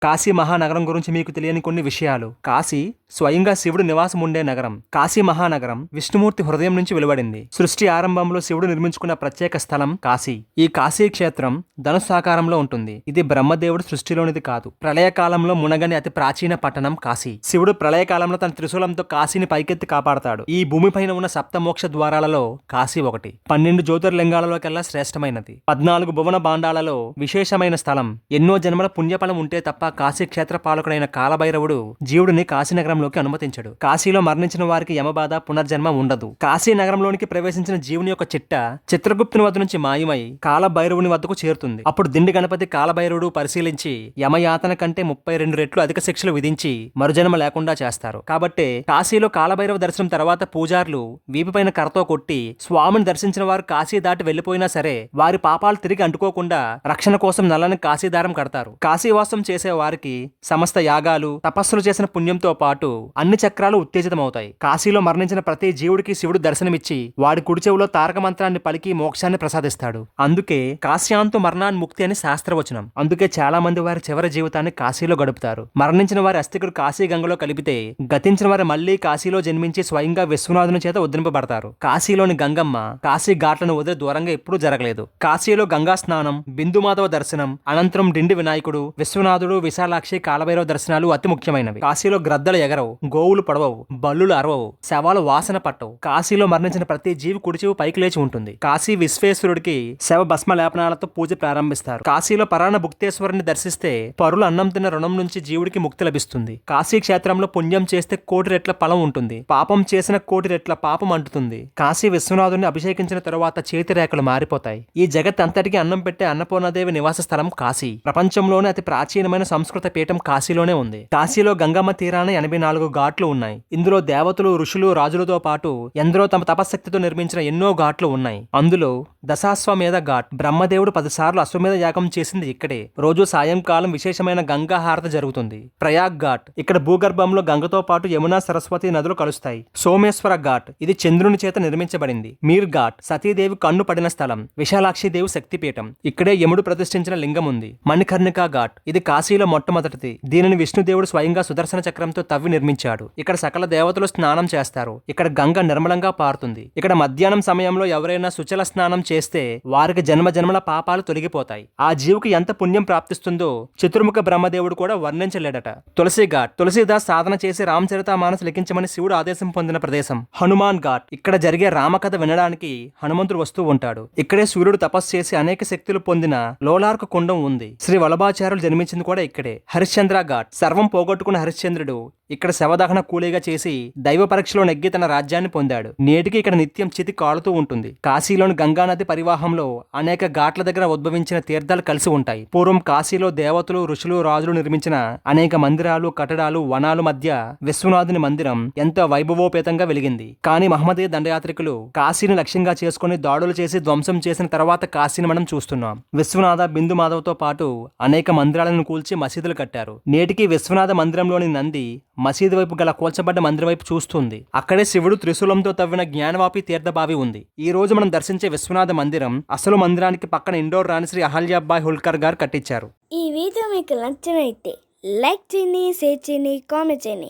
కాశీ మహానగరం గురించి మీకు తెలియని కొన్ని విషయాలు. కాశీ స్వయంగా శివుడు నివాసం ఉండే నగరం. కాశీ మహానగరం విష్ణుమూర్తి హృదయం నుంచి వెలువడింది. సృష్టి ఆరంభంలో శివుడు నిర్మించుకున్న ప్రత్యేక స్థలం కాశీ. ఈ కాశీ క్షేత్రం ధనుస్సాకారంలో ఉంటుంది. ఇది బ్రహ్మదేవుడు సృష్టిలోనిది కాదు. ప్రళయకాలంలో మునగని అతి ప్రాచీన పట్టణం కాశీ. శివుడు ప్రళయకాలంలో తన త్రిశూలంతో కాశీని పైకెత్తి కాపాడతాడు. ఈ భూమిపైన ఉన్న సప్తమోక్ష ద్వారాలలో కాశీ ఒకటి. 12 జ్యోతిర్లింగాలలోకెల్లా శ్రేష్టమైనది. 14 భువన భాండాలలో విశేషమైన స్థలం. ఎన్నో జన్మల పుణ్యఫలం ఉంటే తప్ప కాశీ క్షేత్ర పాలకుడైన కాలభైరవుడు జీవుడిని కాశీనగరంలోకి అనుమతించడు. కాశీలో మరణించిన వారికి యమబాధ పునర్జన్మ ఉండదు. కాశీ నగరంలోనికి ప్రవేశించిన జీవుని యొక్క చిట్ట చిత్రగుప్తుని వద్ద నుంచి మాయమై కాలభైరవుని వద్దకు చేరుతుంది. అప్పుడు దిండి గణపతి కాలభైరవుడు పరిశీలించి యమయాతన కంటే 32 రెట్లు అధిక శిక్షలు విధించి మరుజన్మ లేకుండా చేస్తారు. కాబట్టి కాశీలో కాలభైరవ దర్శనం తర్వాత పూజారులు వీపుపైన కర్రతో కొట్టి స్వామిని దర్శించిన వారు కాశీ దాటి వెళ్లిపోయినా సరే వారి పాపాలు తిరిగి అంటుకోకుండా రక్షణ కోసం నల్లని కాశీదారం కడతారు. కాశీవాసం చేసే వారికి సమస్త యాగాలు తపస్సులు చేసిన పుణ్యంతో పాటు అన్ని చక్రాలు ఉత్తేజితమవుతాయి. కాశీలో మరణించిన ప్రతి జీవుడికి శివుడు దర్శనమిచ్చి వాడి కుడి చెవులో తారక మంత్రాన్ని పలికి మోక్షాన్ని ప్రసాదిస్తాడు. అందుకే కాశ్యాంతు మరణాన్ని ముక్తి అని శాస్త్రవచనం. అందుకే చాలా మంది వారి చివరి జీవితాన్ని కాశీలో గడుపుతారు. మరణించిన వారి అస్థికుడు కాశీ గంగలో కలిపితే గతించిన వారు మళ్లీ కాశీలో జన్మించి స్వయంగా విశ్వనాథుని చేత ఉద్ధరింపబడతారు. కాశీలోని గంగమ్మ కాశీ ఘాట్లను వదిలి దూరంగా ఎప్పుడూ జరగలేదు. కాశీలో గంగా స్నానం, బిందుమాధవ దర్శనం, అనంతరం డిండి వినాయకుడు, విశ్వనాథుడు, విశాలాక్షి, కాలభైరవ దర్శనాలు అతి ముఖ్యమైనవి. కాశీలో గ్రద్దలు ఎగరవు, గోవులు పడవవు, బల్లులు అరవవు, శవాలు వాసన పట్టవు. కాశీలో మరణించిన ప్రతి జీవి కుడిచివు పైకి లేచి ఉంటుంది. కాశీ విశ్వేశ్వరుడికి శవ భస్మ లేపనాలతో పూజ ప్రారంభిస్తారు. కాశీలో పరాణ భుక్తేశ్వరుని దర్శిస్తే పరులు అన్నం తిన్న రుణం నుంచి జీవుడికి ముక్తి లభిస్తుంది. కాశీ క్షేత్రంలో పుణ్యం చేస్తే 1,000,000 రెట్ల ఫలం ఉంటుంది. పాపం చేసిన 1,000,000 రెట్ల పాపం అంటుతుంది. కాశీ విశ్వనాథుని అభిషేకించిన తరువాత చేతి రేఖలు మారిపోతాయి. ఈ జగత్ అంతటికి అన్నం పెట్టే అన్నపూర్ణదేవి నివాస స్థలం కాశీ. ప్రపంచంలోనే అతి ప్రాచీనమైన సంస్కృత పీఠం కాశీలోనే ఉంది. కాశీలో గంగమ్మ తీరాన 84 ఘాట్లు ఉన్నాయి. ఇందులో దేవతలు, ఋషులు, రాజులతో పాటు ఎందరో తమ తపశక్తితో నిర్మించిన ఎన్నో ఘాట్లు ఉన్నాయి. అందులో దశాశ్వమేధ ఘాట్ బ్రహ్మదేవుడు 10 సార్లు అశ్వమేధ యాగం చేసింది ఇక్కడే. రోజు సాయంకాలం విశేషమైన గంగా హారతి జరుగుతుంది. ప్రయాగ్ ఘాట్ ఇక్కడ భూగర్భంలో గంగతో పాటు యమునా, సరస్వతి నదులు కలుస్తాయి. సోమేశ్వర ఘాట్ ఇది చంద్రుని చేత నిర్మించబడింది. మీర్ ఘాట్ సతీదేవి కన్ను పడిన స్థలం. విశాలాక్షి దేవి శక్తిపీఠం. ఇక్కడే యముడు ప్రతిష్ఠించిన లింగం ఉంది. మణికర్ణికా ఘాట్ ఇది కాశీలో మొట్టమొదటిది. దీనిని విష్ణుదేవుడు స్వయంగా సుదర్శన చక్రంతో తవ్వి నిర్మించాడు. ఇక్కడ సకల దేవతలు స్నానం చేస్తారు. ఇక్కడ గంగ నిర్మలంగా పారుతుంది. ఇక్కడ మధ్యాహ్నం సమయంలో ఎవరైనా సుచల స్నానం చేస్తే వారికి జన్మ జన్మల పాపాలు తొలగిపోతాయి. ఆ జీవుకి ఎంత పుణ్యం ప్రాప్తిస్తుందో చతుర్ముఖ బ్రహ్మదేవుడు కూడా వర్ణించలేడట. తులసి ఘాట్ తులసీదాస్ సాధన చేసి రామచరితమానస్ లిఖించమని శివుడు ఆదేశం పొందిన ప్రదేశం. హనుమాన్ ఘాట్ ఇక్కడ జరిగే రామకథ వినడానికి హనుమంతుడు వస్తూ ఉంటాడు. ఇక్కడే సూర్యుడు తపస్సు చేసి అనేక శక్తులు పొందిన లోలార్క కుండం ఉంది. శ్రీ వల్లభాచార్యులు జన్మించింది కూడా ఇక్కడే. హరిశ్చంద్ర ఘాట్ సర్వం పోగొట్టుకున్న హరిశ్చంద్రుడు ఇక్కడ శవదహన కూలీగా చేసి దైవ పరీక్షలో నెగ్గి తన రాజ్యాన్ని పొందాడు. నేటికి ఇక్కడ నిత్యం చితి కాలుతూ ఉంటుంది. కాశీలోని గంగానది పరివాహంలో అనేక ఘాట్ల దగ్గర ఉద్భవించిన తీర్థాలు కలిసి ఉంటాయి. పూర్వం కాశీలో దేవతలు, ఋషులు, రాజులు నిర్మించిన అనేక మందిరాలు, కట్టడాలు, వనాలు మధ్య విశ్వనాథుని మందిరం ఎంతో వైభవోపేతంగా వెలిగింది. కానీ మహమ్మదీయ దండయాత్రికులు కాశీని లక్ష్యంగా చేసుకుని దాడులు చేసి ధ్వంసం చేసిన తర్వాత కాశీని మనం చూస్తున్నాం. విశ్వనాథ, బిందు మాధవ్తో పాటు అనేక మందిరాలను కూల్చి మసీదులు కట్టారు. నేటికి విశ్వనాథ మందిరంలోని నంది మసీదు వైపు గల కూల్చబడ్డ మందిరం వైపు చూస్తుంది. అక్కడే శివుడు త్రిశూలంతో తవ్విన జ్ఞానవాపి తీర్థబావి ఉంది. ఈ రోజు మనం దర్శించే విశ్వనాథ మందిరం అసలు మందిరానికి పక్కన ఇండోర్ రాణి శ్రీ అహల్యాబాయ్ హోల్కర్ గారు కట్టించారు. ఈ వీడియో మీకు నచ్చినైతే లైక్ చేయండి, షేర్ చేయండి, కామెంట్ చేయండి.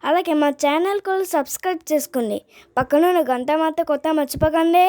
అలాగే మా ఛానల్ కూడా సబ్స్క్రైబ్ చేసుకోండి. పక్కన గంట మాత్రం కొత్త మర్చిపోకండి.